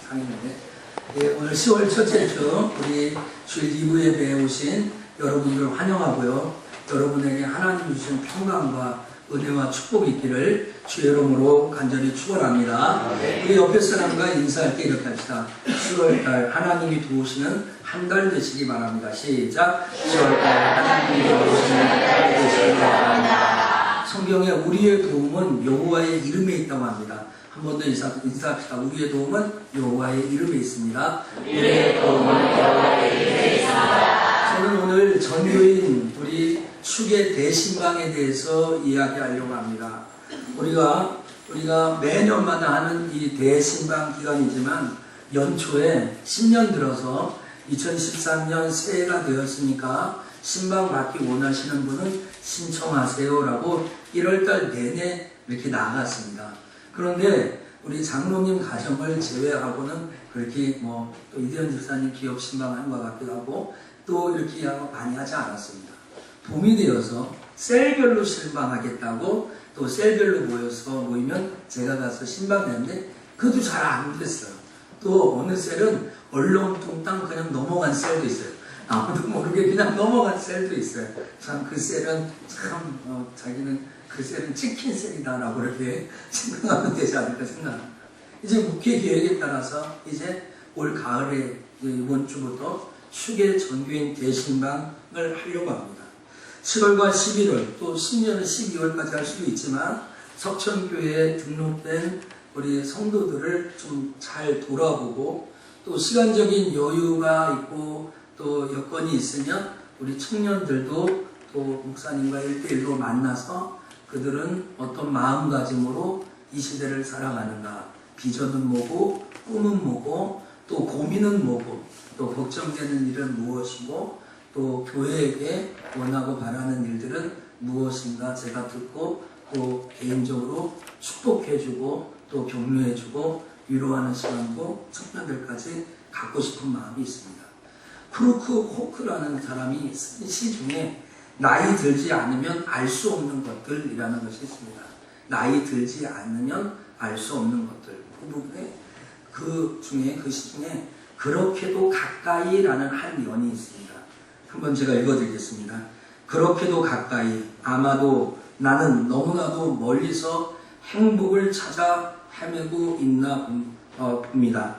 상인인데, 예, 오늘 10월 첫째 주 우리 주일 2부 예배에 오신 여러분들 환영하고요. 여러분에게 하나님 주신 평강과 은혜와 축복이 있기를 주의 이름으로 간절히 축원합니다. 우리 옆에 사람과 인사할 때 이렇게 합시다. 10월달 하나님이 도우시는 한 달 되시기 바랍니다. 시작. 10월달 하나님이 도우시는 한 달 되시기 바랍니다. 성경에 우리의 도움은 여호와의 이름에 있다고 합니다. 한 번 더 인사합시다. 우리의 도움은 여호와의 이름에 있습니다. 우리의 도움은 여호와의 이름에 있습니다. 저는 오늘 전교인 우리 축의 대신방에 대해서 이야기하려고 합니다. 우리가 매년마다 하는 이 대신방 기간이지만 연초에 신년 들어서 2013년 새해가 되었으니까 신방 받기 원하시는 분은 신청하세요라고 1월달 내내 이렇게 나갔습니다. 그런데 우리 장로님 가정을 제외하고는 그렇게 또 이대현 집사님 기업 신방하는 것 같기도 하고 또 이렇게 많이 하지 않았습니다. 봄이 되어서 셀별로 신방하겠다고 또 셀별로 모이면 제가 가서 신방했는데 그것도 잘 안 됐어요. 또 어느 셀은 얼렁뚱땅 그냥 넘어간 셀도 있어요. 아무도 모르게 그냥 넘어간 셀도 있어요. 참 그 셀은 자기는 그 셀은 치킨 셀이다라고 이렇게 생각하면 되지 않을까 생각합니다. 이제 목회 계획에 따라서 이제 올 가을에 이번 주부터 축의 전교인 대신방을 하려고 합니다. 7월과 11월 또 심지어는 12월까지 할 수도 있지만 석천교회에 등록된 우리 성도들을 좀 잘 돌아보고 또 시간적인 여유가 있고 또 여건이 있으면 우리 청년들도 또 목사님과 1대1로 만나서 그들은 어떤 마음가짐으로 이 시대를 살아가는가, 비전은 뭐고 꿈은 뭐고 또 고민은 뭐고 또 걱정되는 일은 무엇이고 또 교회에게 원하고 바라는 일들은 무엇인가 제가 듣고 또 개인적으로 축복해주고 또 격려해주고 위로하는 시간도 청년들까지 갖고 싶은 마음이 있습니다. 크루크 호크라는 사람이 쓴 시 중에 나이 들지 않으면 알 수 없는 것들이라는 것이 있습니다. 나이 들지 않으면 알 수 없는 것들. 그 부분에 그 시 중에 그렇게도 가까이라는 한 연이 있습니다. 한번 제가 읽어드리겠습니다. 그렇게도 가까이 아마도 나는 너무나도 멀리서 행복을 찾아 헤매고 있나 봅니다.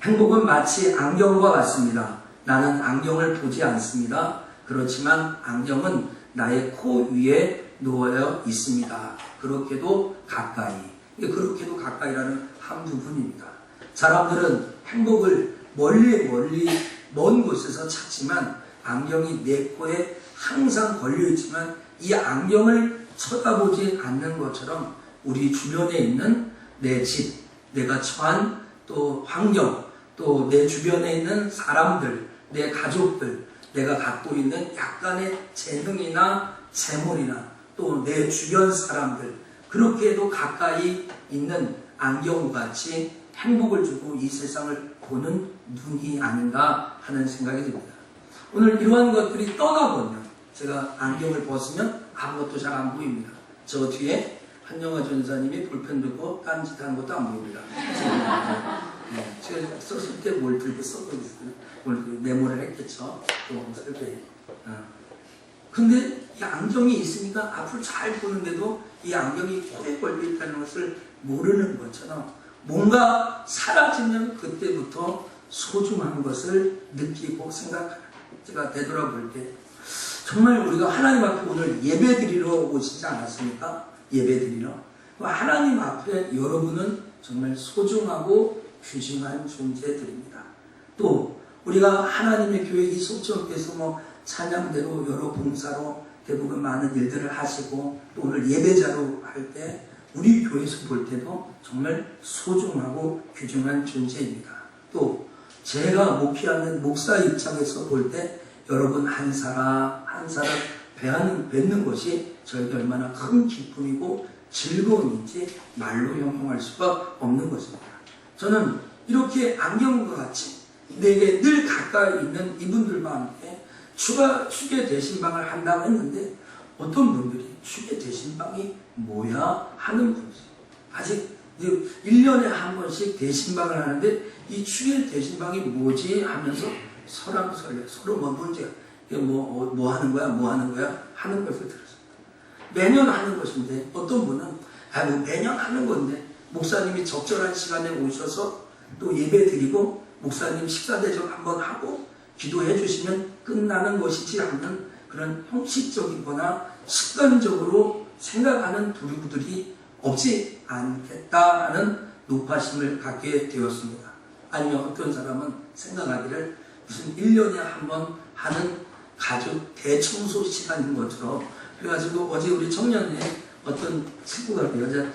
행복은 마치 안경과 같습니다. 나는 안경을 보지 않습니다. 그렇지만 안경은 나의 코 위에 놓여 있습니다. 그렇게도 가까이. 그렇게도 가까이라는 한 부분입니다. 사람들은 행복을 멀리 먼 곳에서 찾지만 안경이 내 코에 항상 걸려있지만 이 안경을 쳐다보지 않는 것처럼 우리 주변에 있는 내 집, 내가 처한 또 환경, 또 내 주변에 있는 사람들, 내 가족들, 내가 갖고 있는 약간의 재능이나 재물이나 또 내 주변 사람들, 그렇게도 가까이 있는 안경같이 행복을 주고 이 세상을 보는 눈이 아닌가 하는 생각이 듭니다. 오늘 이러한 것들이 떠나보면 제가 안경을 벗으면 아무것도 잘 안 보입니다. 저 뒤에 한영화 전사님이 볼펜 들고 딴짓하는 것도 안 보입니다. 제가 썼을 때 뭘 들고 썼거든요. 오늘 메모를 했겠죠. 또 쓸 때. 근데 이 안경이 있으니까 앞을 잘 보는데도 이 안경이 코에 걸려 있다는 것을 모르는 것처럼 뭔가 사라지면 그때부터 소중한 것을 느끼고 생각하는 제가 되돌아볼 때 정말 우리가 하나님 앞에 오늘 예배 드리러 오시지 않았습니까? 예배 드리러. 하나님 앞에 여러분은 정말 소중하고 귀중한 존재들입니다. 또 우리가 하나님의 교회 이 속전께서 찬양대로 여러 봉사로 대부분 많은 일들을 하시고 또 오늘 예배자로 할 때 우리 교회에서 볼 때도 정말 소중하고 귀중한 존재입니다. 또 제가 목회하는 목사 입장에서 볼 때 여러분 한 사람 뵙는 것이 저에게 얼마나 큰 기쁨이고 즐거움인지 말로 형용할 수가 없는 것입니다. 저는 이렇게 안경과 같이 내게 늘 가까이 있는 이분들과 함께 축의 대신방을 한다고 했는데 어떤 분들이 축의 대신방이 뭐야 하는 분이 아직 이제 1년에 한 번씩 대신방을 하는데 이 축의 대신방이 뭐지 하면서 설왕설래 서로 뭐 문제 뭐 하는 거야 하는 것을 들었습니다. 매년 하는 것인데 어떤 분은 뭐 매년 하는 건데 목사님이 적절한 시간에 오셔서 또 예배 드리고 목사님 식사 대접 한번 하고 기도해 주시면 끝나는 것이지 하는 그런 형식적이거나 습관적으로 생각하는 부류들이 없지 않겠다는 높아심을 갖게 되었습니다. 아니면 어떤 사람은 생각하기를 무슨 1년에 한 번 하는 가족 대청소 시간인 것처럼 그래가지고 어제 우리 청년에 어떤 친구가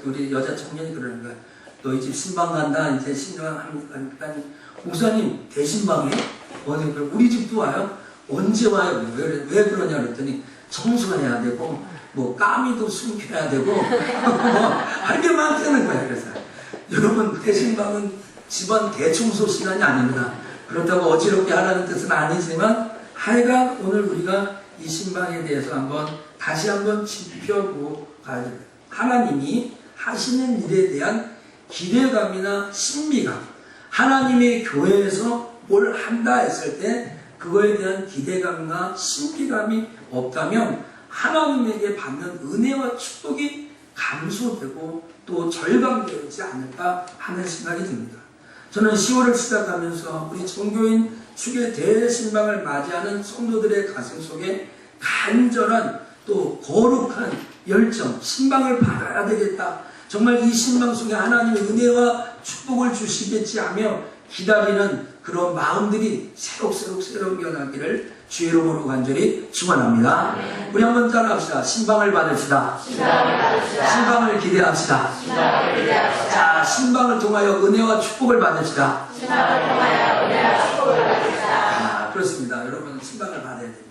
우리 여자 청년이 그러는 거야. 너희 집 신방 간다. 이제 신방 합니까? 목사님 대신방에 어디 우리 집도 와요? 언제 와요? 왜 그러냐 그랬더니 청소해야 되고 뭐 까미도 숨겨야 되고 뭐 할 게 많다는 거야. 그래서 여러분 대신방은 집안 대청소 시간이 아닙니다. 그렇다고 어지럽게 하라는 뜻은 아니지만 하여간 오늘 우리가 이 신방에 대해서 다시 한번 짚어보고 가야 됩니다. 하나님이 하시는 일에 대한 기대감이나 신비감, 하나님의 교회에서 뭘 한다 했을 때 그거에 대한 기대감이나 신비감이 없다면 하나님에게 받는 은혜와 축복이 감소되고 또 절감되지 않을까 하는 생각이 듭니다. 저는 10월을 시작하면서 우리 종교인 축의 대신방을 맞이하는 성도들의 가슴 속에 간절한 또 거룩한 열정, 신방을 받아야 되겠다. 정말 이 신방 속에 하나님의 은혜와 축복을 주시겠지 하며 기다리는 그런 마음들이 새록새록 변하기를 주의 이름으로 간절히 축원합니다. 우리 한번 따라합시다. 신방을 받읍시다. 신방을 기대합시다. 자, 신방을 통하여 은혜와 축복을 받읍시다. 그렇습니다. 여러분 신방을 받아야 됩니다.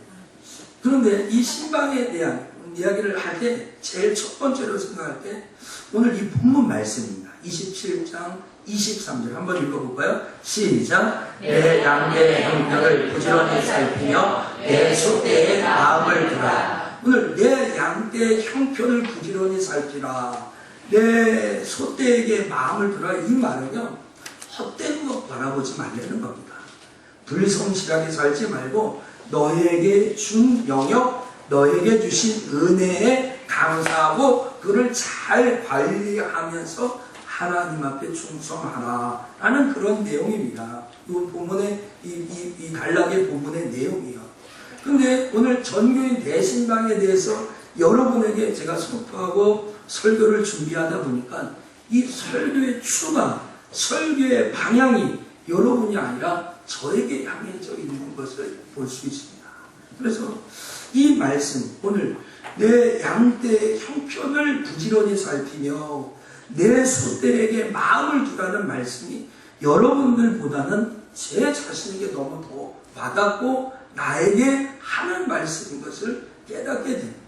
그런데 이 신방에 대한 이야기를 할 때 제일 첫 번째로 생각할 때 오늘 이 본문 말씀입니다. 27장 23절 한번 읽어볼까요? 시작. 내 양떼의 형편을 부지런히 살피며 내 소떼의 마음을 들어라. 오늘 내 양떼의 형편을 부지런히 살피라. 내 소떼에게 마음을 들어라. 이 말은요 헛된 것 바라보지 말라는 겁니다. 불성실하게 살지 말고 너에게 준 영역, 너에게 주신 은혜에 감사하고 그를 잘 관리하면서 하나님 앞에 충성하라 라는 그런 내용입니다. 이 본문의 이 갈라디아 본문의 내용이요. 근데 오늘 전교인 대신방에 대해서 여러분에게 제가 선포하고 설교를 준비하다 보니까 이 설교의 추가, 설교의 방향이 여러분이 아니라 저에게 향해져 있는 것을 볼 수 있습니다. 그래서 이 말씀, 오늘 내 양떼의 형편을 부지런히 살피며 내 소떼에게 마음을 두라는 말씀이 여러분들보다는 제 자신에게 너무 더 와닿고 나에게 하는 말씀인 것을 깨닫게 됩니다.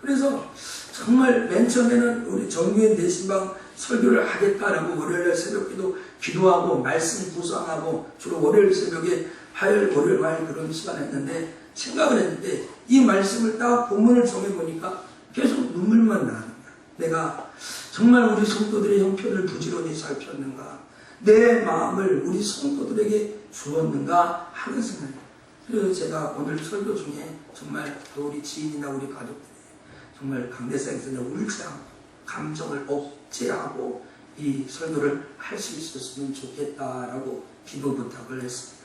그래서 정말 맨 처음에는 우리 정교인 대신방 설교를 하겠다라고 월요일 새벽기도 기도하고 말씀 구상하고 주로 월요일 새벽에 화요일 월요일 화요일 그런 시간을 했는데 생각을 했는데 이 말씀을 딱 본문을 정해보니까 계속 눈물만 나는 거야. 내가 정말 우리 성도들의 형편을 부지런히 살폈는가, 내 마음을 우리 성도들에게 주었는가 하는 생각이에요. 그래서 제가 오늘 설교 중에 정말 우리 지인이나 우리 가족들이 정말 강대상에서 울지 않고 감정을 억제하고 이 설교를 할 수 있었으면 좋겠다라고 기도 부탁을 했습니다.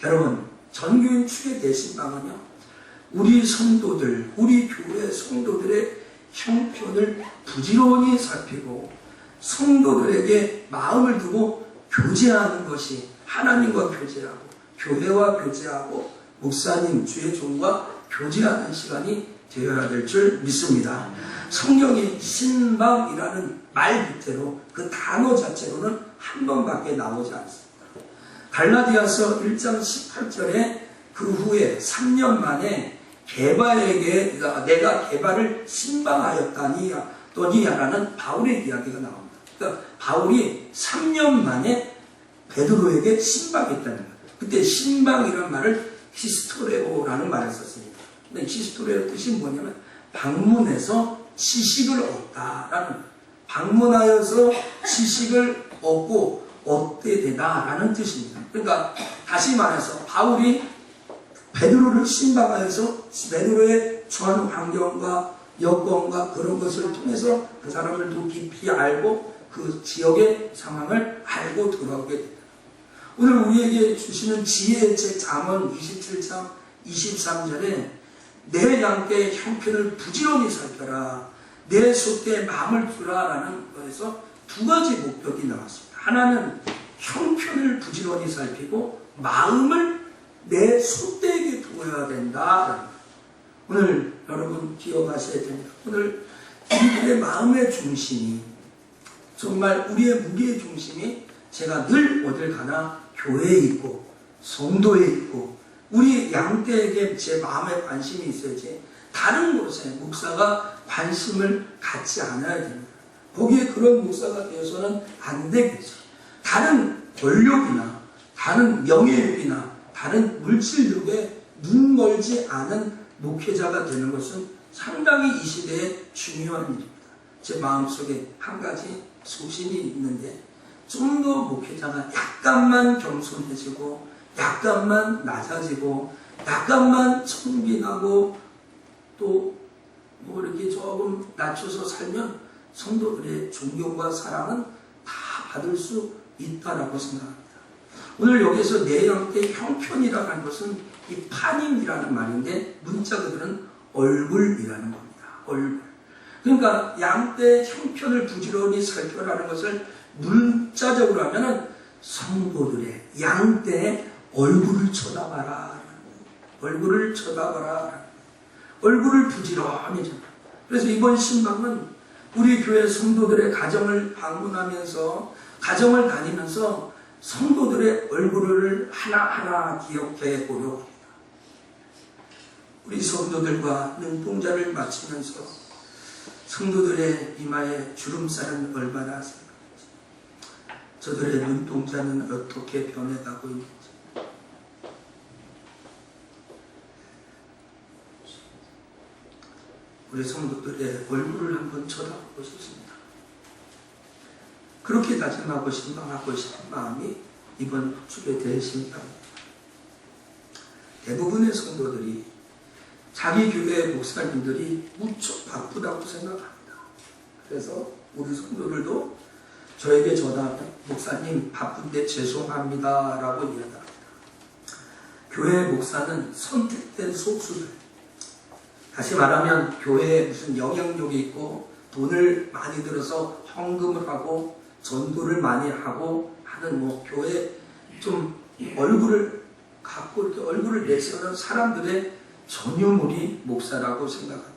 여러분, 전교인 축의 대신방은요, 우리 성도들, 우리 교회 성도들의 형편을 부지런히 살피고 성도들에게 마음을 두고 교제하는 것이 하나님과 교제하고 교회와 교제하고 목사님, 주의 종과 교제하는 시간이 되어야 될 줄 믿습니다. 성경이 신방이라는 말 밑으로 그 단어 자체로는 한 번밖에 나오지 않습니다. 갈라디아서 1장 18절에 그 후에 3년 만에 게바에게 내가 게바를 신방하였다니라는 바울의 이야기가 나옵니다. 그러니까 바울이 3년 만에 베드로에게 신방했다는 거예요. 그때 신방이라는 말을 히스토레오라는 말을 썼습니다. 근데 히스토레오 뜻이 뭐냐면 방문해서 지식을 얻다라는 거예요. 방문하여서 지식을 얻고 얻게 되다라는 뜻입니다. 그러니까 다시 말해서 바울이 베드로를 신방하여서 베드로의 처한 환경과 여건과 그런 것을 통해서 그 사람을 더 깊이 알고 그 지역의 상황을 알고 돌아오게 된다. 오늘 우리에게 주시는 지혜의 책 잠언 27장 23절에 내 양떼의 형편을 부지런히 살펴라, 내 소떼의 마음을 두라 라는 거에서 두 가지 목적이 나왔습니다. 하나는 형편을 부지런히 살피고 마음을 내 소떼에게 두어야 된다. 오늘 여러분 기억하셔야 됩니다. 오늘 우리들의 마음의 중심이, 정말 우리의 무리의 중심이 제가 늘 어딜 가나 교회에 있고 성도에 있고 우리 양떼에게 제 마음에 관심이 있어야지 다른 곳에 목사가 관심을 갖지 않아야 됩니다. 거기에 그런 목사가 되어서는 안 되겠죠. 다른 권력이나 다른 명예욕이나 다른 물질욕에 눈 멀지 않은 목회자가 되는 것은 상당히 이 시대에 중요한 일입니다. 제 마음속에 한 가지 소신이 있는데 좀 더 목회자가 약간만 겸손해지고 약간만 낮아지고 약간만 청빈하고 또 뭐 이렇게 조금 낮춰서 살면 성도들의 존경과 사랑은 다 받을 수 있다라고 생각합니다. 오늘 여기서 내 양떼의 형편이라는 것은 이 파님이라는 말인데 문자 그대로는 얼굴이라는 겁니다. 얼굴. 그러니까 양떼의 형편을 부지런히 살펴라는 것을 문자적으로 하면은 성도들의 양떼의 얼굴을 쳐다봐라. 얼굴을 쳐다봐라. 얼굴을 부지런히 쳐다봐라. 그래서 이번 신방은 우리 교회 성도들의 가정을 방문하면서 가정을 다니면서 성도들의 얼굴을 하나하나 기억해 보려고 합니다. 우리 성도들과 눈동자를 맞추면서 성도들의 이마에 주름살은 얼마나 생각하는지, 저들의 눈동자는 어떻게 변해가고 있는지, 우리 성도들의 얼굴을 한번 쳐다보고 싶습니다. 그렇게 다짐하고 신방하고 싶은 마음이 이번 주에 대신합니다. 대부분의 성도들이 자기 교회 목사님들이 무척 바쁘다고 생각합니다. 그래서 우리 성도들도 저에게 전화하면 목사님 바쁜데 죄송합니다 라고 이야기합니다. 교회 목사는 선택된 속수들, 다시 말하면 교회에 무슨 영향력이 있고 돈을 많이 들어서 헌금을 하고 전도를 많이 하고 하는 뭐 교회 좀 얼굴을 갖고 이렇게 얼굴을 내세우는 사람들의 전유물이 목사라고 생각합니다.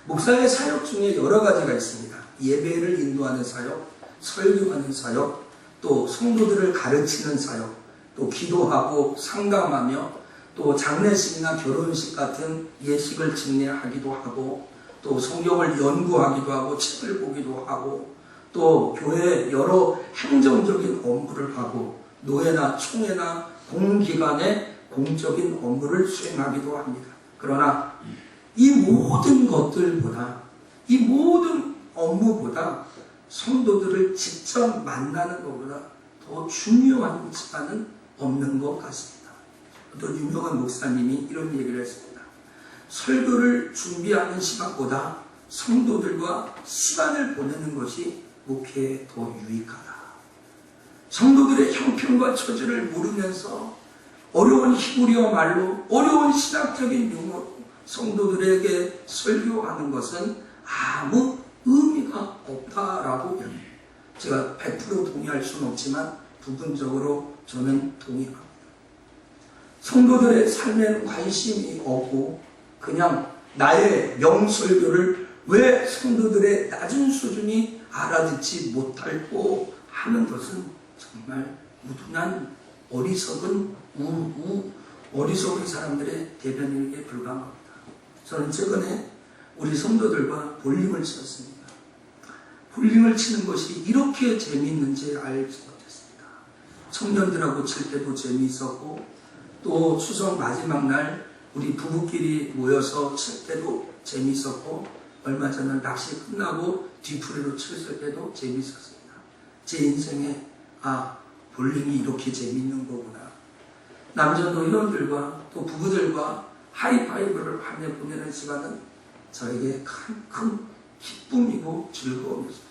목사의 사역 중에 여러 가지가 있습니다. 예배를 인도하는 사역, 설교하는 사역, 또 성도들을 가르치는 사역, 또 기도하고 상담하며 또 장례식이나 결혼식 같은 예식을 진행하기도 하고 또 성경을 연구하기도 하고 책을 보기도 하고 또 교회에 여러 행정적인 업무를 하고 노예나 총회나 공기관의 공적인 업무를 수행하기도 합니다. 그러나 이 모든 것들보다, 이 모든 업무보다 성도들을 직접 만나는 것보다 더 중요한 시간은 없는 것 같습니다. 어떤 유명한 목사님이 이런 얘기를 했습니다. 설교를 준비하는 시간보다 성도들과 시간을 보내는 것이 목회에 더 유익하다. 성도들의 형편과 처지를 모르면서 어려운 히브리어 말로 어려운 신학적인 용어로 성도들에게 설교하는 것은 아무 의미가 없다라고 제가 100% 동의할 수는 없지만 부분적으로 저는 동의합니다. 성도들의 삶에는 관심이 없고 그냥 나의 명설교를 왜 성도들의 낮은 수준이 알아듣지 못할고 하는 것은 정말 무둔한 어리석은 어리석은 사람들의 대변인에게 불과합니다. 저는 최근에 우리 성도들과 볼링을 쳤습니다. 볼링을 치는 것이 이렇게 재미있는지 알지 못했습니다. 청년들하고 칠 때도 재미있었고 또 추석 마지막 날 우리 부부끼리 모여서 칠 때도 재미있었고 얼마 전에 낚시 끝나고 뒤풀이로 쳤을 때도 재밌었습니다. 제 인생에 볼링이 이렇게 재밌는 거구나. 남자도 회원들과 또 부부들과 하이파이브를 하며 보내는 시간은 저에게 큰 기쁨이고 즐거움이었습니다.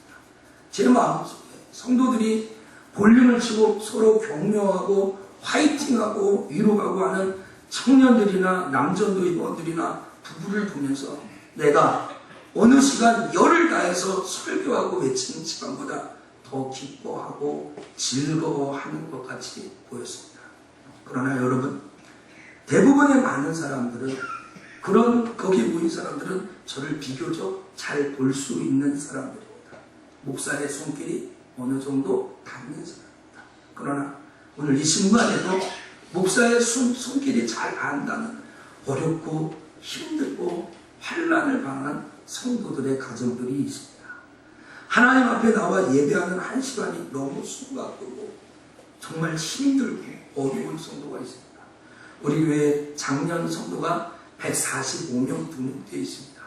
제 마음속에 성도들이 볼링을 치고 서로 격려하고 화이팅하고 위로하고 하는 청년들이나 남전도 회원들이나 부부를 보면서 내가 어느 시간 열을 다해서 설교하고 외치는 시간보다 더 기뻐하고 즐거워하는 것 같이 보였습니다. 그러나 여러분, 대부분의 많은 사람들은 거기 모인 사람들은 저를 비교적 잘 볼 수 있는 사람들입니다. 목사의 손길이 어느 정도 닿는 사람입니다. 그러나 오늘 이 순간에도 목사의 손길이 잘 안 닿는 어렵고 힘들고 환난을 당한 성도들의 가정들이 있습니다. 하나님 앞에 나와 예배하는 한 시간이 너무 숨가쁘고 정말 힘들고 어려운 성도가 있습니다. 우리 교회 작년 성도가 145명 등록되어 있습니다.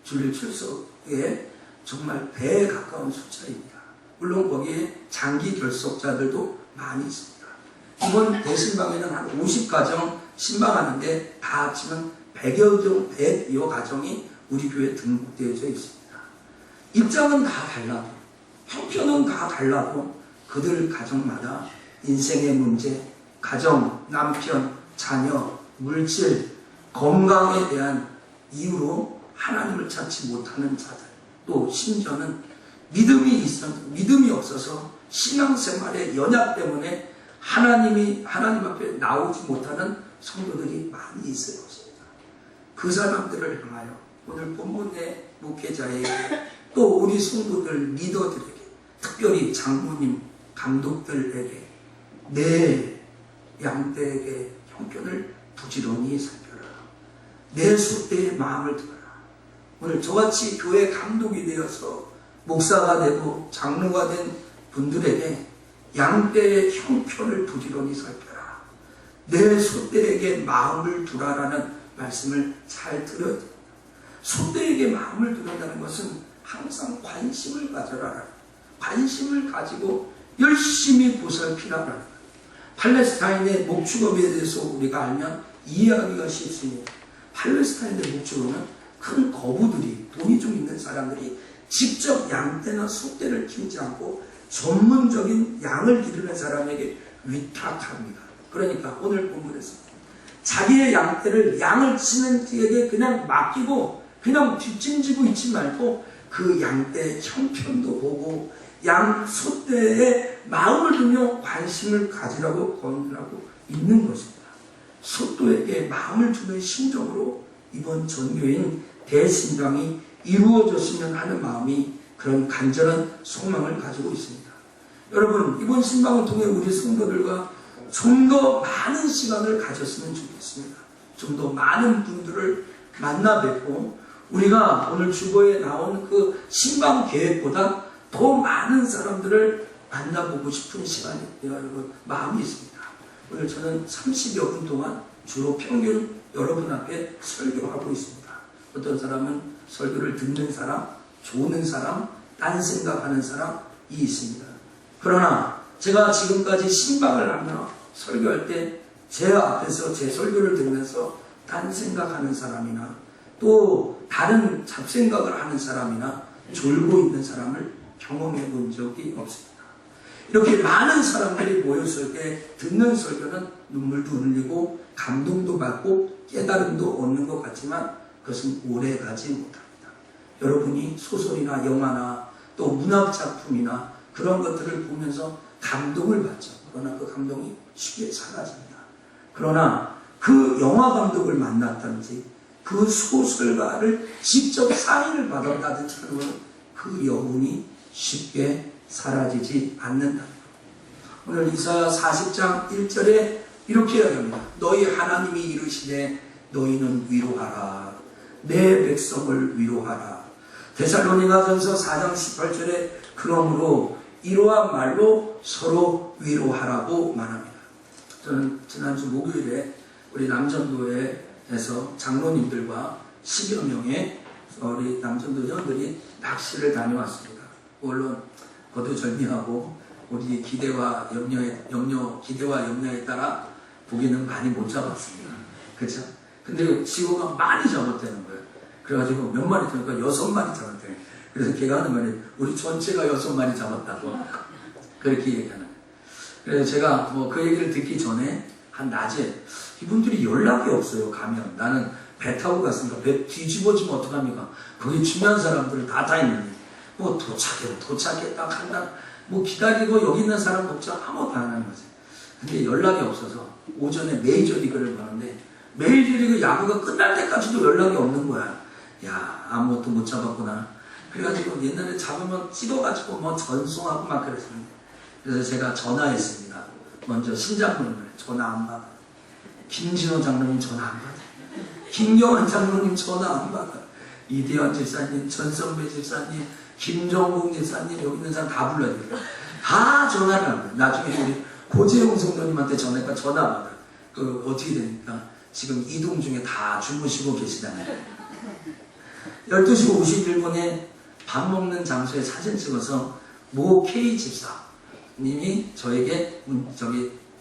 주일 출석에 정말 배에 가까운 숫자입니다. 물론 거기에 장기 결석자들도 많이 있습니다. 이번 대신방에는 한 50가정 신방하는데 다 합치면 100여 가정이 우리 교회에 등록되어져 있습니다. 입장은 다 달라도, 형편은 다 달라도 그들 가정마다 인생의 문제, 가정, 남편, 자녀, 물질, 건강에 대한 이유로 하나님을 찾지 못하는 자들, 또 심지어는 믿음이 없어서 신앙생활의 연약 때문에 하나님 앞에 나오지 못하는 성도들이 많이 있을 것입니다. 그 사람들을 향하여 오늘 본문의 목회자에게 또 우리 성도들 리더들에게 특별히 장로님, 감독들에게 내 양떼에게 형편을 부지런히 살펴라. 내 소떼의 마음을 들어라. 오늘 저같이 교회 감독이 되어서 목사가 되고 장로가 된 분들에게 양떼의 형편을 부지런히 살펴라. 내 소떼에게 마음을 두라라는 말씀을 잘 들어야 됩니다. 소떼에게 마음을 두는다는 것은 항상 관심을 가져라. 관심을 가지고 열심히 보살피라. 팔레스타인의 목축업에 대해서 우리가 알면 이해하기가 쉽습니다. 팔레스타인의 목축업은 큰 거부들이, 돈이 좀 있는 사람들이 직접 양떼나 소떼를 키우지 않고 전문적인 양을 기르는 사람에게 위탁합니다. 그러니까 오늘 본문에서 자기의 양떼를 양을 치는 이에게 그냥 맡기고 그냥 뒷짐지고 있지 말고 그 양떼의 형편도 보고 양 소떼의 마음을 두며 관심을 가지라고 권유하고 있는 것입니다. 소떼에게 마음을 주는 심정으로 이번 전교인 대신방이 이루어졌으면 하는 마음이 그런 간절한 소망을 가지고 있습니다. 여러분, 이번 신방을 통해 우리 성도들과 좀 더 많은 시간을 가졌으면 좋겠습니다. 좀 더 많은 분들을 만나 뵙고 우리가 오늘 주보에 나온 그 신방 계획보다 더 많은 사람들을 만나보고 싶은 시간이 여러분 마음이 있습니다. 오늘 저는 30여 분 동안 주로 평균 여러분 앞에 설교하고 있습니다. 어떤 사람은 설교를 듣는 사람, 좋은 사람, 딴 생각하는 사람이 있습니다. 그러나 제가 지금까지 신방을 하며 설교할 때 제 앞에서 제 설교를 들으면서 딴 생각하는 사람이나 또 다른 잡생각을 하는 사람이나 졸고 있는 사람을 경험해 본 적이 없습니다. 이렇게 많은 사람들이 모였을 때 듣는 설교는 눈물도 흘리고 감동도 받고 깨달음도 얻는 것 같지만 그것은 오래 가지 못합니다. 여러분이 소설이나 영화나 또 문학작품이나 그런 것들을 보면서 감동을 받죠. 그러나 그 감동이 쉽게 사라집니다. 그러나 그 영화 감독을 만났다든지 그 소설가를 직접 사인을 받았다든지 하는 그 여운이 쉽게 사라지지 않는다. 오늘 이사야 40장 1절에 이렇게 이야기합니다. 너희 하나님이 이르시되 너희는 위로하라. 내 백성을 위로하라. 데살로니가전서 4장 18절에 그러므로 이러한 말로 서로 위로하라고 말합니다. 저는 지난주 목요일에 우리 남전도에서 장로님들과 10여 명의 우리 남천도 회원들이 낚시를 다녀왔습니다. 물론 거두절미하고 우리 기대와 염려에 따라 고기는 많이 못 잡았습니다. 그렇죠? 근데 지호가 많이 잡았다는 거예요. 그래가지고 몇 마리 잡으니까 6마리 잡았대요. 그래서 걔가 하는 말이 우리 전체가 6마리 잡았다고 그렇게 얘기하는 거예요. 그래서 제가 뭐 그 얘기를 듣기 전에 한 낮에 이분들이 연락이 없어요. 가면 나는 배 타고 갔으니까 배 뒤집어지면 어떡합니까? 거기 중요한 사람들을 다 있는데 뭐 도착했다 한다 뭐 기다리고 여기 있는 사람 걱정 아무것도 안 하는 거지. 근데 연락이 없어서 오전에 메이저리그를 보는데 메이저리그 야구가 끝날 때까지도 연락이 없는 거야. 야, 아무것도 못 잡았구나. 그래가지고 옛날에 잡으면 찍어가지고 뭐 전송하고 막 그랬었는데 그래서 제가 전화했습니다. 먼저 신장로님을 전화 안 받아. 김진호 장로님 전화 안 받아. 김경환 장로님 전화 안 받아. 이대현 집사님, 전선배 집사님, 김정국 집사님 여기 있는 사람 다 불러야 돼요. 다 전화를 안 받아. 나중에 우리 고재용 성도님한테 전화가 전화 받아. 그 어떻게 되니까 지금 이동 중에 다 주무시고 계시잖아요. 12시 51분에 밥 먹는 장소에 사진 찍어서 모 K 집사님이 저에게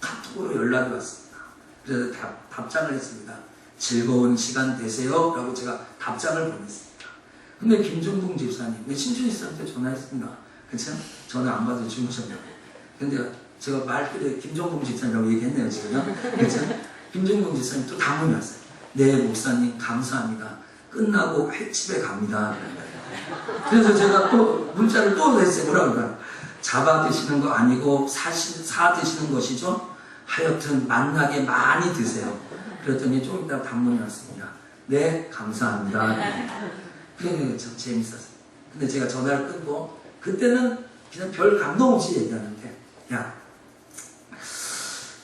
카톡으로 연락이 왔습니다. 그래서 답장을 했습니다. 즐거운 시간 되세요 라고 제가 답장을 보냈습니다. 근데 김종국 집사님, 신춘희 씨한테 전화했습니다. 그쵸? 전화 안 받아서 주무셨냐고. 근데 제가 말그대로 김종국 집사님이라고 얘기했네요 지금. 그쵸? 김종국 집사님 또 당황이 왔어요. 네 목사님 감사합니다. 끝나고 횟집에 갑니다. 그래서 제가 또 문자를 또 냈어요. 뭐라고 할까요? 잡아 드시는 거 아니고 사 드시는 것이죠? 하여튼 만나게 많이 드세요. 그랬더니 좀 이따 단문이 왔습니다. 네, 감사합니다. 그게 참 재밌었어요. 근데 제가 전화를 끊고 그때는 그냥 별 감동 없이 얘기하는데 야,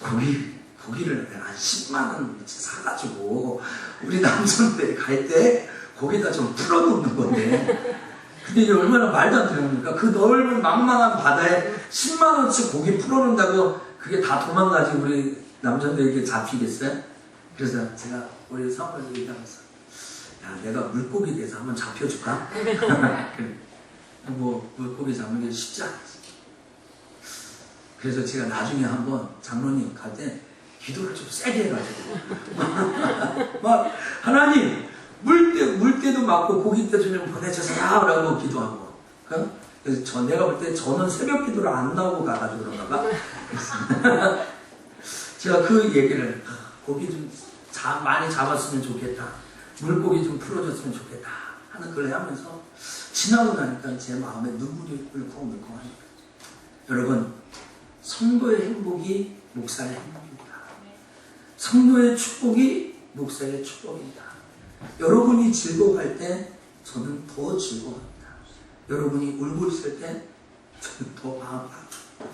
고기를 내가 한 10만원 사가지고 우리 남선대 갈 때 거기다 좀 풀어놓는 건데 근데 이게 얼마나 말도 안 되는 겁니까? 그 넓은 망망한 바다에 10만원치 고기 풀어놓는다고 그게 다 도망가지 우리 남선대에게 잡히겠어요? 그래서 제가 우리 사모님과 얘기하면서 야 내가 물고기 돼서 한번 잡혀줄까? 뭐 물고기 잡는 게 쉽지 않지. 그래서 제가 나중에 한번 장로님 갈 때 기도를 좀 세게 해가지고 막 하나님 물때도 맞고 고기 때 좀 보내주세요 라고 기도하고 그래서 내가 볼 때 저는 새벽 기도를 안 나오고 가가지고 그런가 봐. 제가 그 얘기를 고기 좀 많이 잡았으면 좋겠다, 물고기 좀 풀어줬으면 좋겠다 하는 걸 하면서 지나고 나니까 제 마음에 눈물이 울컥울컥 하니까 여러분 성도의 행복이 목사의 행복입니다. 성도의 축복이 목사의 축복입니다. 여러분이 즐거워할 때 저는 더 즐거워합니다. 여러분이 울고 있을 때 저는 더 마음이 아프고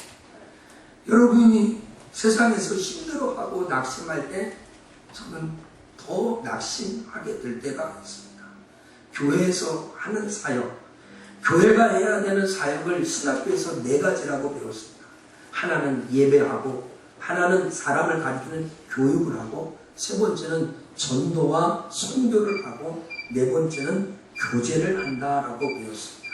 여러분이 세상에서 힘들어하고 낙심할 때 저는 더 낙심하게 될 때가 있습니다. 교회에서 하는 사역, 교회가 해야 되는 사역을 신학교에서 4가지라고 배웠습니다. 하나는 예배하고, 하나는 사람을 가르치는 교육을 하고, 3번째는 전도와 선교를 하고, 4번째는 교제를 한다라고 배웠습니다.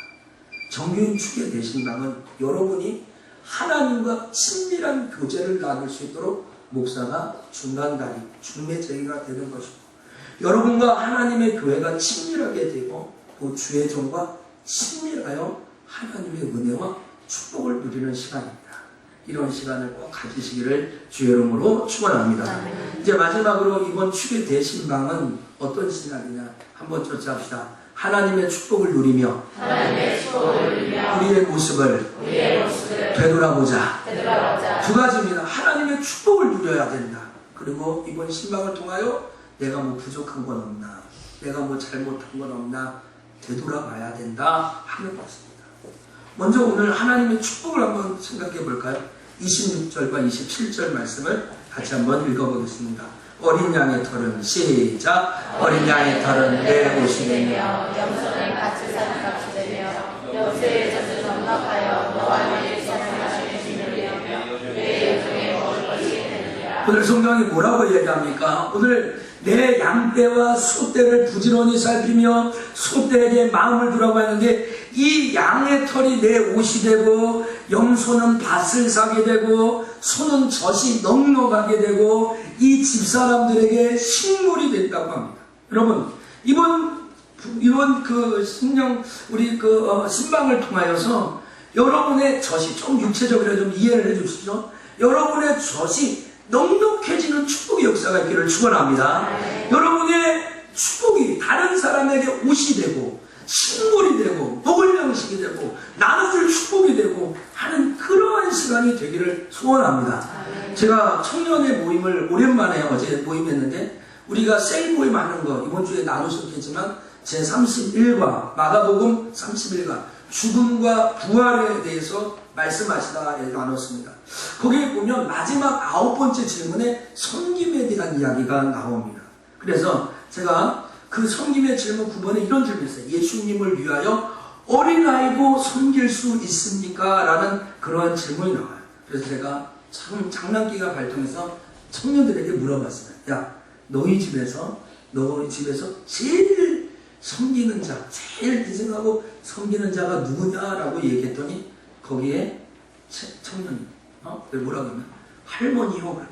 정규인 축의 대신방은 여러분이 하나님과 친밀한 교제를 나눌 수 있도록 목사가 중간다리, 중매제기가 되는 것이고, 여러분과 하나님의 교회가 친밀하게 되고 또 주의 종과 친밀하여 하나님의 은혜와 축복을 누리는 시간입니다. 이런 시간을 꼭 가지시기를 주의 이름으로 축원합니다. 이제 마지막으로 이번 축의 대신방은 어떤 시간이냐 한번 쫓아합시다. 하나님의 축복을 누리며 우리의 모습을 되돌아보자. 2가지입니다. 하나님의 축복을 누려야 된다. 그리고 이번 신방을 통하여 내가 뭐 부족한 건 없나, 내가 뭐 잘못한 건 없나 되돌아봐야 된다 하는 것입니다. 먼저 오늘 하나님의 축복을 한번 생각해 볼까요? 26절과 27절 말씀을 같이 한번 읽어보겠습니다. 어린 양의 털은 시작. 어린 양의 털은 내 옷이 되며 염소는 같이 사는 값이 되며 여수의 젖을 넘나가여 너와 내 선생하시는 신으리며 내 여종에 먹을 것이 되느니라. 오늘 성경이 뭐라고 얘기합니까? 오늘 내 양떼와 소떼를 부지런히 살피며 소떼에게 마음을 두라고 하는데, 이 양의 털이 내 옷이 되고 염소는 밭을 사게 되고 소는 젖이 넉넉하게 되고 이 집사람들에게 식물이 됐다고 합니다. 여러분, 이번 그 신령 우리 신방을 통하여서 여러분의 젖이 좀 육체적으로 좀 이해를 해주시죠. 여러분의 젖이 넉넉해지는 축복의 역사가 있기를 축원합니다. 여러분의 축복이 다른 사람에게 옷이 되고 식물이 되고 먹을 양식이 되고 나눠줄 축복이 되고 하는 그러한 시간이 되기를 소원합니다. 제가 청년의 모임을 오랜만에 어제 모임했는데, 우리가 생모임 하는 거 이번 주에 나누셨겠지만 제31과 마가복음 31과 죽음과 부활에 대해서 말씀하시다가 나눴습니다. 거기에 보면 마지막 9번째 질문에 섬김에 대한 이야기가 나옵니다. 그래서 제가 그 섬김의 질문 9번에 이런 질문이 있어요. 예수님을 위하여 어린아이도 섬길 수 있습니까? 라는 그러한 질문이 나와요. 그래서 제가 참 장난기가 발동해서 청년들에게 물어봤어요. 야, 너희 집에서 제일 섬기는 자, 제일 희생하고 섬기는 자가 누구냐라고 얘기했더니 거기에 청년이 뭐라고 하면 할머니요.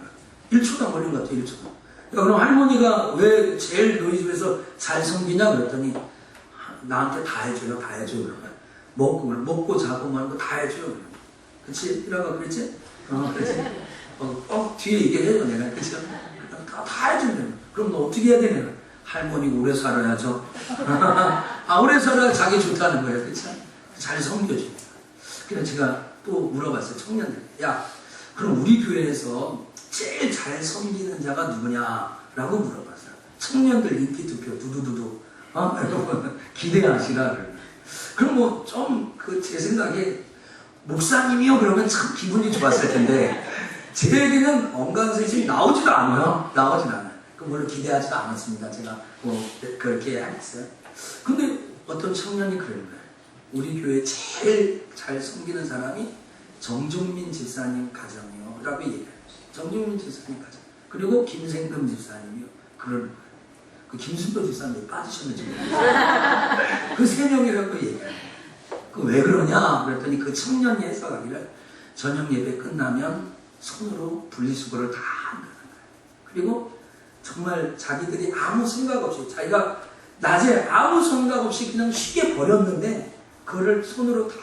1초당 걸린 것 같아요. 1초당. 그럼 할머니가 왜 제일 너희 집에서 잘 섬기냐 그랬더니 나한테 다 해줘요. 다 해줘요. 그러면 먹고 자고 뭐 하는 거 다 해줘요. 그치? 이라고 그랬지? 그렇지. 뒤에 얘기해요. 내가. 그치? 다 해준다며. 그럼 너 어떻게 해야 되냐? 할머니 오래 살아야죠. 오래 살아야 자기 좋다는 거예요. 그치? 잘 섬겨줍니다. 그래서 제가 또 물어봤어요. 청년들. 야, 그럼 우리 교회에서 제일 잘 섬기는 자가 누구냐라고 물어봤어요. 청년들 인기 투표 두두두두. 여러분 기대하시라. 그럼 뭐 좀 제 생각에 목사님이요 그러면 참 기분이 좋았을 텐데 제에게는 언간셋이 나오지도 않아요. 나오진 않아요. 물론 기대하지도 않았습니다. 제가 뭐 그렇게 하겠어요. 근데 어떤 청년이 그런 거예요. 우리 교회 제일 잘 섬기는 사람이 정종민 집사님 가정이요 라고 얘기해요. 정종민 집사님 가정. 그리고 김생금 집사님이요. 그 김순도 집사님이 빠지셨는지 모르겠어요. 그 세 명이라고 얘기해요. 왜 그러냐 그랬더니 그 청년이 해석하기를 저녁 예배 끝나면 손으로 분리수거를 다 한다는 거예요. 그리고 정말 자기들이 아무 생각 없이, 자기가 낮에 아무 생각 없이 그냥 쉽게 버렸는데 그거를 손으로 다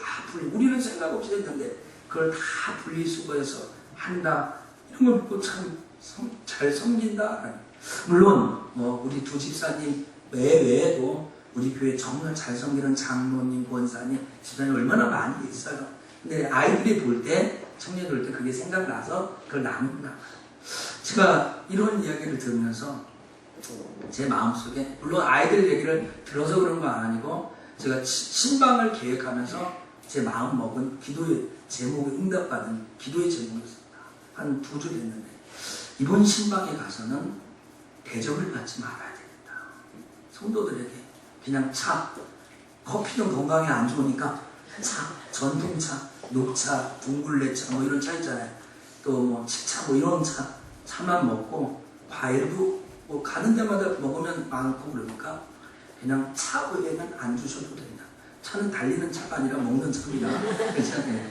우리는 생각 없이 했는데 그걸 다 분리수거해서 한다. 이런 걸 보고 참 잘 섬긴다. 물론 우리 두 집사님 외에도 우리 교회 정말 잘 섬기는 장로님, 권사님, 집사님 얼마나 많이 있어요. 근데 아이들이 볼 때, 청년들 볼 때 그게 생각나서 그걸 나눈다. 제가 이런 이야기를 들으면서 제 마음속에, 물론 아이들 얘기를 들어서 그런 거 아니고 제가 신방을 계획하면서 제 마음 먹은 기도의 제목이 응답받은 기도의 제목이었습니다. 한 2주 됐는데 이번 신방에 가서는 대접을 받지 말아야 되겠다. 성도들에게 그냥 차, 커피는 건강에 안 좋으니까 차, 전통차, 녹차, 둥글레차 뭐 이런 차 있잖아요. 또 뭐 치차 뭐 이런 차만 먹고 과일도 뭐 가는 데마다 먹으면 많고 그러니까 그냥 차 외에는 안 주셔도 된다. 차는 달리는 차가 아니라 먹는 차입니다. 괜찮아요.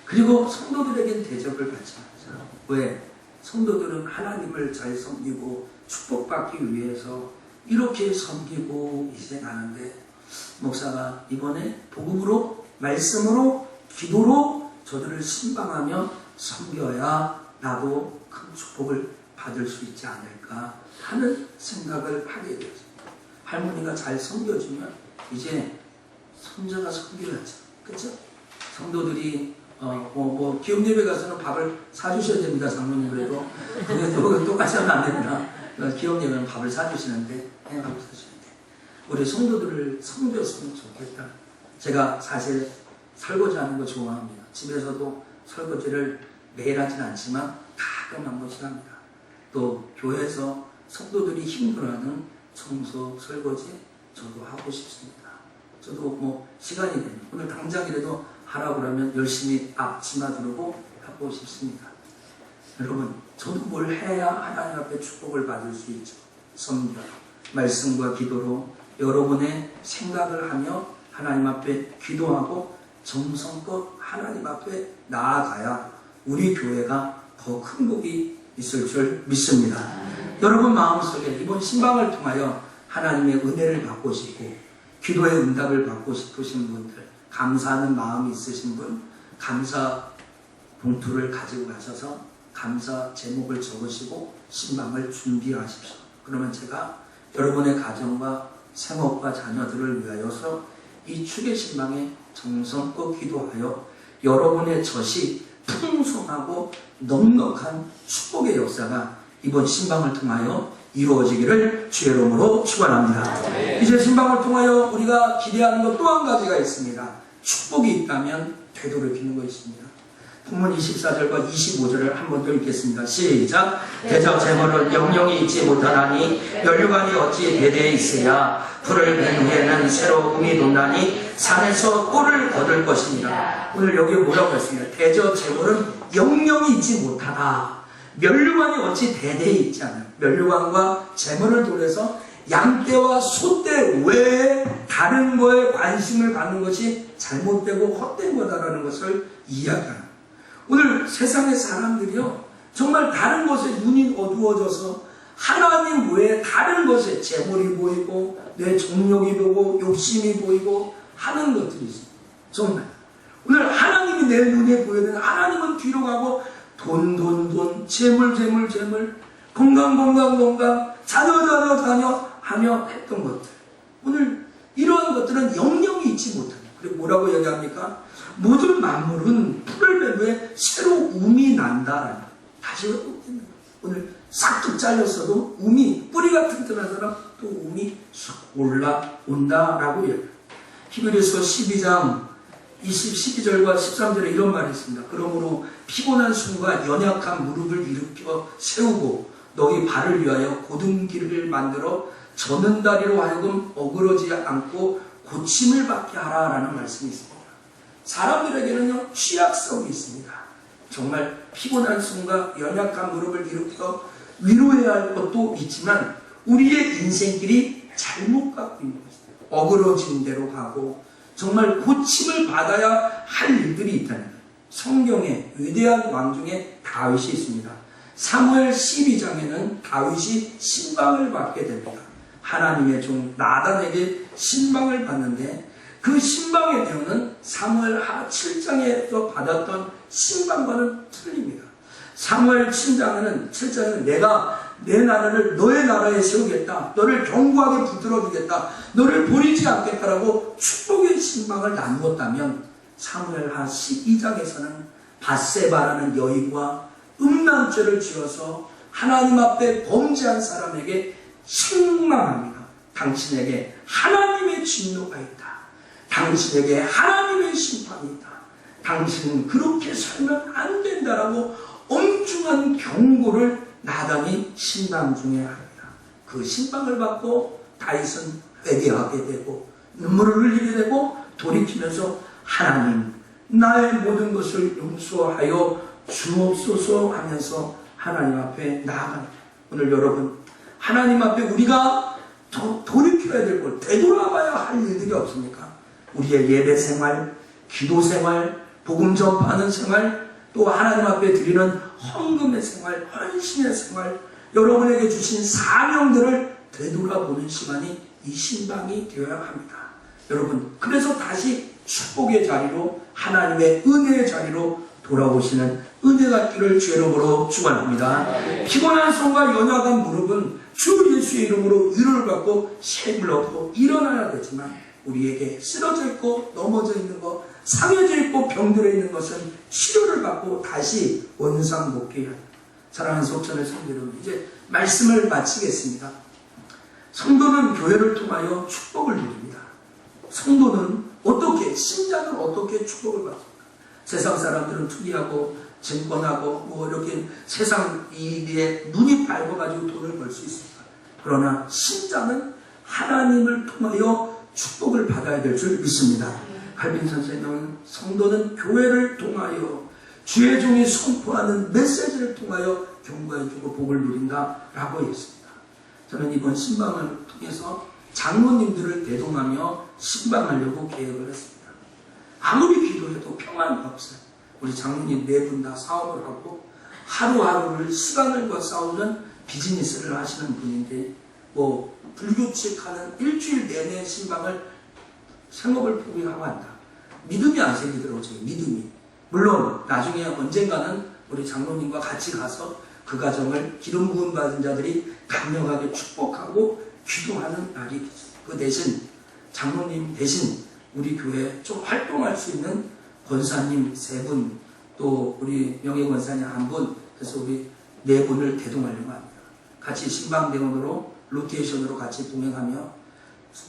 그리고 성도들에게는 대접을 받지 마세요. 왜? 성도들은 하나님을 잘 섬기고 축복받기 위해서 이렇게 섬기고 희생하는데 목사가 이번에 복음으로, 말씀으로, 기도로 저들을 신방하며 섬겨야 나도 큰 축복을 받을 수 있지 않을까 하는 생각을 하게 되었습니다. 할머니가 잘 섬겨주면 이제 손자가 섬겨야죠. 그렇죠? 성도들이 기업 예배 가서는 밥을 사주셔야 됩니다. 장로님 그래도 똑같이 하면 안 됩니다. 기업 예배는 밥을 사주시는데 행하고 사셔야 돼. 우리 성도들을 섬겼으면 좋겠다. 제가 사실 설거지하는 거 좋아합니다. 집에서도 설거지를 매일 하진 않지만 가끔 한 번씩 합니다. 또 교회에서 성도들이 힘들어하는 청소, 설거지 저도 하고 싶습니다. 저도 뭐 시간이 되면 오늘 당장이라도 하라고 그러면 열심히 앞치마 두르고 하고 싶습니다. 여러분, 저도 뭘 해야 하나님 앞에 축복을 받을 수 있죠. 섬겨 말씀과 기도로 여러분의 생각을 하며 하나님 앞에 기도하고 정성껏 하나님 앞에 나아가야 우리 교회가 더 큰 복이 있을 줄 믿습니다. 여러분 마음속에 이번 신방을 통하여 하나님의 은혜를 받고 싶고 기도의 응답을 받고 싶으신 분들, 감사하는 마음이 있으신 분, 감사 봉투를 가지고 가셔서 감사 제목을 적으시고 신방을 준비하십시오. 그러면 제가 여러분의 가정과 생업과 자녀들을 위하여서 이 축의 신방에 정성껏 기도하여 여러분의 젖이 풍성하고 넉넉한 축복의 역사가 이번 신방을 통하여 이루어지기를 주의 이름으로 축원합니다. 이제 신방을 통하여 우리가 기대하는 것 또 한 가지가 있습니다. 축복이 있다면 되도록이는 거 있습니다. 본문 24절과 25절을 한 번 더 읽겠습니다. 시작. 대적 제물은 영영이 있지 못하나니 면류관이 어찌 대대에 있으랴. 풀을 맨 후에는 새로 um이 돋나니 산에서 꿀을 거둘 것입니다. 오늘 여기 뭐라고 했습니다. 대적 제물은 영영이 있지 못하다. 면류관이 어찌 대대에 있지 않아요. 면류관과 제물을 통해서 양떼와 소떼 외에 다른 거에 관심을 갖는 것이 잘못되고 헛된 거다라는 것을 이야기합니다. 오늘 세상의 사람들이요 정말 다른 것에 눈이 어두워져서 하나님 외에 다른 것에 재물이 보이고 내 정욕이 보이고 욕심이 보이고 하는 것들이 있습니다. 정말 오늘 하나님이 내 눈에 보여야 되는 하나님은 뒤로 가고 돈 재물 건강 자녀 하며 했던 것들, 오늘 이러한 것들은 영영이 있지 못합니다. 그리고 뭐라고 얘기합니까? 모든 만물은 풀을 맨 후에 새로 um이 난다라는, 다시 오늘 싹둑 잘렸어도 um이, 뿌리가 튼튼한 사람 또 um이 쑥 올라온다라고 얘기해요. 히브리서 12장 12절과 13절에 이런 말이 있습니다. 그러므로 피곤한 손과 연약한 무릎을 일으켜 세우고 너희 발을 위하여 곧은 길을 만들어 젖는 다리로 하여금 어그러지지 않고 고침을 받게 하라라는 말씀이 있습니다. 사람들에게는요 취약성이 있습니다. 정말 피곤한 손과 연약한 무릎을 일으켜 위로해야 할 것도 있지만 우리의 인생길이 잘못 가고 있는 것입니다. 어그러진 대로 가고 정말 고침을 받아야 할 일들이 있다는 거예요. 성경에 위대한 왕 중에 다윗이 있습니다. 사무엘 12장에는 다윗이 신방을 받게 됩니다. 하나님의 종 나단에게 신방을 받는데 그 신방의 내용은 사무엘 하 7장에서 받았던 신방과는 틀립니다. 사무엘 7장에는 내가 내 나라를 너의 나라에 세우겠다. 너를 견고하게 붙들어주겠다. 너를 버리지 않겠다라고 축복의 신방을 나누었다면 사무엘하 12장에서는 밧세바라는 여인과 음란죄를 지어서 하나님 앞에 범죄한 사람에게 책망합니다. 당신에게 하나님의 진노가 있다. 당신에게 하나님의 심판이 있다. 당신은 그렇게 살면 안 된다라고 엄중한 경고를 나단이 신방 중에 합니다. 그 신방을 받고 다윗은 회개하게 되고 눈물을 흘리게 되고 돌이키면서 하나님 나의 모든 것을 용서하여 주옵소서 하면서 하나님 앞에 나아갑니다. 오늘 여러분 하나님 앞에 우리가 더 돌이켜야 될 것, 되돌아가야 할 일들이 없습니까? 우리의 예배 생활, 기도 생활, 복음 전파하는 생활, 또 하나님 앞에 드리는 헌금의 생활, 헌신의 생활, 여러분에게 주신 사명들을 되돌아보는 시간이 이 신방이 되어야 합니다. 여러분, 그래서 다시 축복의 자리로, 하나님의 은혜의 자리로 돌아오시는 은혜가 있기를 주의 이름으로 축원합니다. 피곤한 손과 연약한 무릎은 주 예수의 이름으로 위로를 받고 힘을 얻고 일어나야 되지만 우리에게 쓰러져 있고 넘어져 있는 것, 상해져 있고 병들어 있는 것은 치료를 받고 다시 원상복귀해야 합니다. 사랑하는 속전의 성도 여러분, 이제 말씀을 마치겠습니다. 성도는 교회를 통하여 축복을 누립니다. 성도는 어떻게, 신자는 어떻게 축복을 받습니까? 세상 사람들은 투기하고 증권하고 뭐 이렇게 세상 이익에 눈이 밝아가지고 돈을 벌 수 있습니다. 그러나 신자는 하나님을 통하여 축복을 받아야 될 줄 믿습니다. 칼빈 선생님은 성도는 교회를 통하여 주의 종이 선포하는 메시지를 통하여 경고해주고 복을 누린다라고 했습니다. 저는 이번 신방을 통해서 장로님들을 대동하며 신방하려고 계획을 했습니다. 아무리 기도해도 평안이 없어요. 우리 장로님 4분 다 사업을 하고 하루하루를 시간을과 싸우는 비즈니스를 하시는 분인데 불규칙하는 일주일 내내 신방을 생업을 포기하고 한다. 믿음이 안 생기더라고요. 믿음이. 물론 나중에 언젠가는 우리 장로님과 같이 가서 그 가정을 기름 부음 받은 자들이 강력하게 축복하고 기도하는 날이 있어요. 그 대신 장로님 대신 우리 교회에 좀 활동할 수 있는 권사님 3분, 또 우리 명예권사님 1분, 그래서 우리 4분을 대동하려고 합니다. 같이 신방대원으로 로테이션으로 같이 동행하며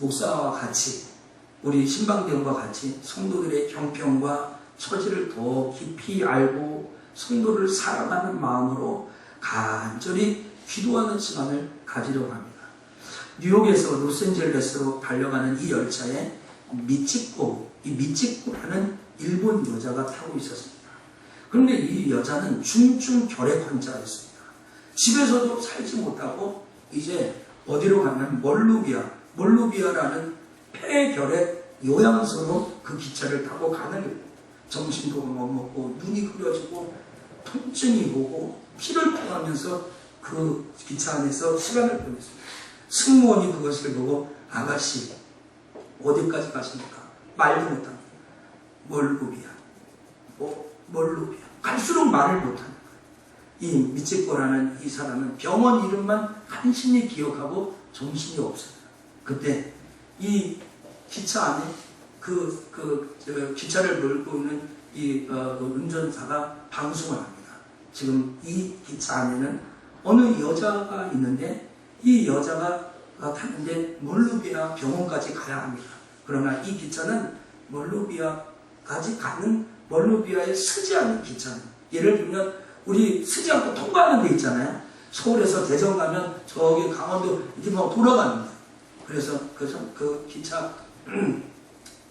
목사와 같이 우리 신방대원과 같이 성도들의 형편과 처지를 더 깊이 알고 성도를 사랑하는 마음으로 간절히 기도하는 시간을 가지려고 합니다. 뉴욕에서 로스앤젤레스로 달려가는 이 열차에 미치코라는 일본 여자가 타고 있었습니다. 그런데 이 여자는 중증 결핵 환자였습니다. 집에서도 살지 못하고 이제 어디로 가면 몰루비아라는 폐결핵 요양소로 그 기차를 타고 가는 거예요. 정신도 못 먹고 눈이 흐려지고 통증이 오고 피를 토하면서 그 기차 안에서 시간을 보냈습니다. 승무원이 그것을 보고 아가씨 어디까지 가십니까? 말도 못합니다. 몰루비아. 갈수록 말을 못하는 거예요. 이 미치코라는 이 사람은 병원 이름만 간신히 기억하고 정신이 없어요. 그때 이 기차 안에 기차를 몰고 있는 이 운전사가 방송을 합니다. 지금 이 기차 안에는 어느 여자가 있는데 이 여자가 탔는데 몰루비아 병원까지 가야 합니다. 그러나 이 기차는 몰루비아까지 가는 몰루비아에 서지 않는 기차는 예를 들면 우리 서지 않고 통과하는 데 있잖아요. 서울에서 대전 가면 저기 강원도 이렇게 막 돌아가는 거예요. 그래서 그 기차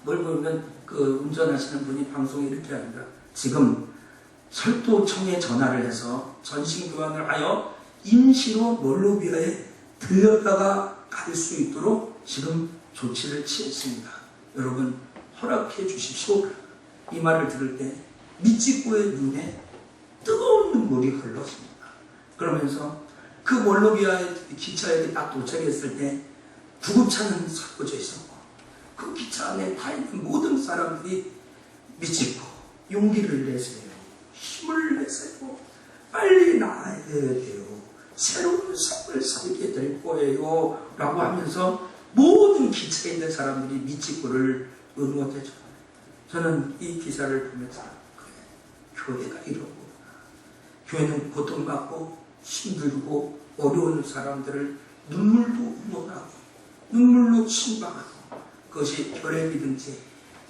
몰고 있는 그 운전하시는 분이 방송에 이렇게 합니다. 지금 철도청에 전화를 해서 전신교환을 하여 임시로 몰루비아에 들렸다가 갈 수 있도록 지금 조치를 취했습니다. 여러분 허락해 주십시오. 이 말을 들을 때 미치코의 눈에 뜨거운 눈물이 흘렀습니다. 그러면서 그 몰루비아의 기차에 딱 도착했을 때 구급차는 섞어져 있었고 그 기차 안에 타 있는 모든 사람들이 미치코 용기를 내세요. 힘을 내세요. 빨리 나아야 돼요. 새로운 삶을 살게 될 거예요. 라고 하면서 모든 기차에 있는 사람들이 미치코를 응원해줘요. 저는 이 기사를 보면서 교회가 이러구나. 교회는 고통받고 힘들고 어려운 사람들을 눈물로 응원하고 눈물로 신방하고 그것이 결핵이든지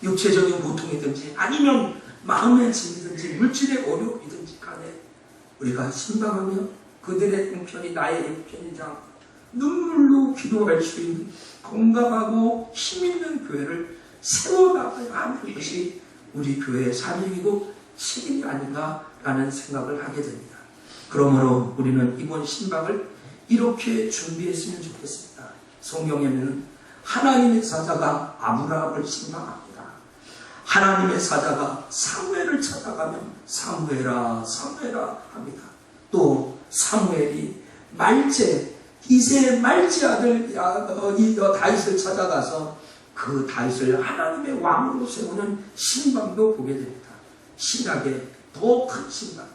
육체적인 고통이든지 아니면 마음의 짐이든지 물질의 어려움이든지 간에 우리가 신방하며 그들의 형편이 나의 형편이자 눈물로 기도할 수 있는 건강하고 힘있는 교회를 세워나가야 하는 것이 우리 교회의 사명이고 책임이 아닌가라는 생각을 하게 됩니다. 그러므로 우리는 이번 신방을 이렇게 준비했으면 좋겠습니다. 성경에는 하나님의 사자가 아브라함을 신방합니다. 하나님의 사자가 사무엘을 찾아가면 사무엘아 합니다. 또 사무엘이 이새의 말제 아들 다윗을 찾아가서 그 다윗을 하나님의 왕으로 세우는 신방도 보게 됩니다. 신약의 더 큰 신방,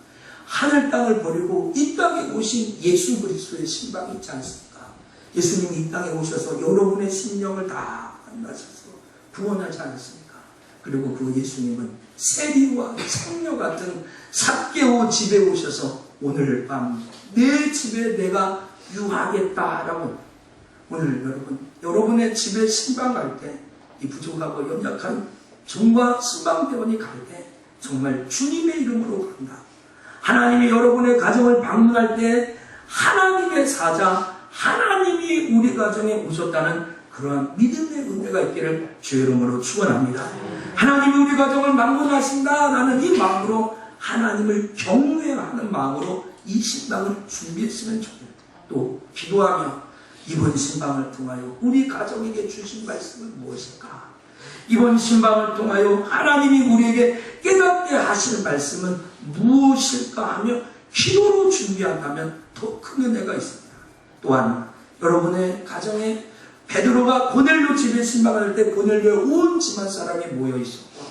하늘 땅을 버리고 이 땅에 오신 예수 그리스도의 신방이 있지 않습니까? 예수님이 이 땅에 오셔서 여러분의 심령을 다 만나셔서 구원하지 않았습니까? 그리고 그 예수님은 세리와 창녀 같은 삭개오 집에 오셔서 오늘 밤 내 집에 내가 유하겠다라고 오늘 여러분의 집에 신방 갈 때 이 부족하고 연약한 종과 신방대원이 갈 때 정말 주님의 이름으로 간다. 하나님이 여러분의 가정을 방문할 때 하나님의 사자, 하나님이 우리 가정에 오셨다는 그러한 믿음의 은혜가 있기를 주의 이름으로 축원합니다. 하나님이 우리 가정을 방문하신다라는 이 마음으로 하나님을 경외하는 마음으로 이 신방을 준비했으면 좋겠다. 또 기도하며 이번 신방을 통하여 우리 가정에게 주신 말씀은 무엇일까? 이번 신방을 통하여 하나님이 우리에게 깨닫게 하실 말씀은 무엇일까 하며 기도로 준비한다면 더 큰 은혜가 있습니다. 또한 여러분의 가정에 베드로가 고넬료 집에 신방할 때 고넬료의 온 집안 사람이 모여 있었고,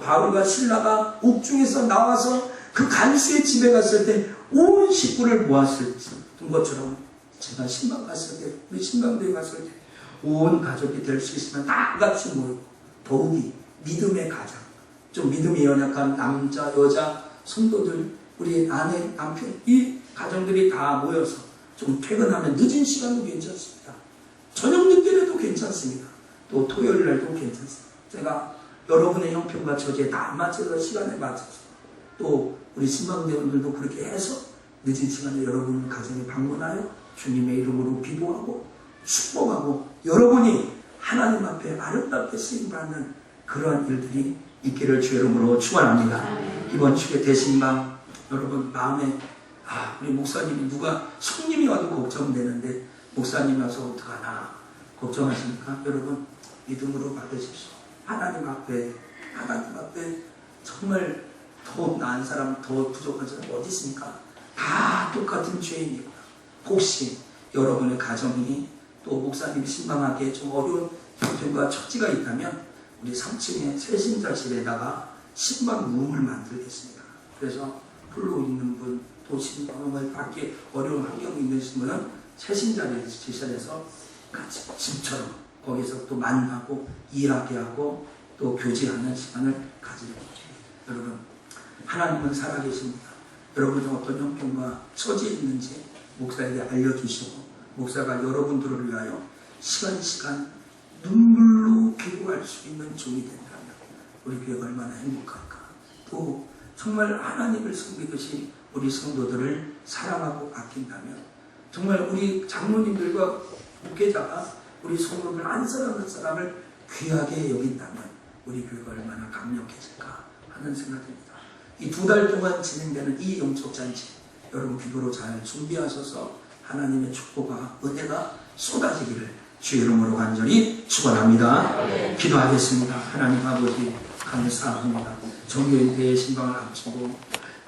바울과 실라가 옥중에서 나와서 그 간수의 집에 갔을 때 온 식구를 모았을 것처럼 제가 신방 갔을 때, 우리 신방대에 갔을 때 온 가족이 될 수 있으면 다 같이 모이고, 더욱이 믿음의 가장, 좀 믿음이 연약한 남자, 여자, 성도들, 우리 아내, 남편, 이 가정들이 다 모여서 좀 퇴근하면 늦은 시간도 괜찮습니다. 저녁 늦게라도 괜찮습니다. 또 토요일 날도 괜찮습니다. 제가 여러분의 형편과 처지에 다 맞춰서 시간에 맞춰서 또 우리 신방대원들도 그렇게 해서 늦은 시간에 여러분 가정에 방문하여 주님의 이름으로 기도하고 축복하고 여러분이 하나님 앞에 아름답게 쓰임받는 그러한 일들이 있기를 주의 이름으로 축원합니다. 이번 주에 대신방 여러분 마음에 우리 목사님이 누가 손님이 와도 걱정되는데 목사님 와서 어떡하나 걱정하십니까? 여러분 믿음으로 받으십시오. 하나님 앞에 정말 더 나은 사람, 더 부족한 사람 어디 있습니까? 다 똑같은 죄인이고요. 혹시 여러분의 가정이 또 목사님이 신방하기에 좀 어려운 형편과 처지가 있다면 우리 3층에 새신자실에다가 신방룸을 만들겠습니다. 그래서 홀로 있는 분, 또 신방을 받기 어려운 환경이 있는 분은 새신자실에서 같이 집처럼 거기서 또 만나고 일하게 하고 또 교제하는 시간을 가지려고 합니다. 여러분, 하나님은 살아계십니다. 여러분이 어떤 형편과 처지에 있는지 목사에게 알려주시고 목사가 여러분들을 위하여 시간 눈물로 기도할 수 있는 종이 된다면 우리 교회가 얼마나 행복할까. 또 정말 하나님을 섬기듯이 우리 성도들을 사랑하고 아낀다면 정말 우리 장로님들과 목회자가 우리 성도를 안사랑하는 사람을 귀하게 여긴다면 우리 교회가 얼마나 강력해질까 하는 생각입니다. 이 2달 동안 진행되는 이 영적잔치 여러분 기도로 잘 준비하셔서 하나님의 축복과 은혜가 쏟아지기를 주의 이름으로 간절히 축원합니다. 기도하겠습니다. 하나님 아버지 감사합니다. 정교인 대의 신방을 앞두고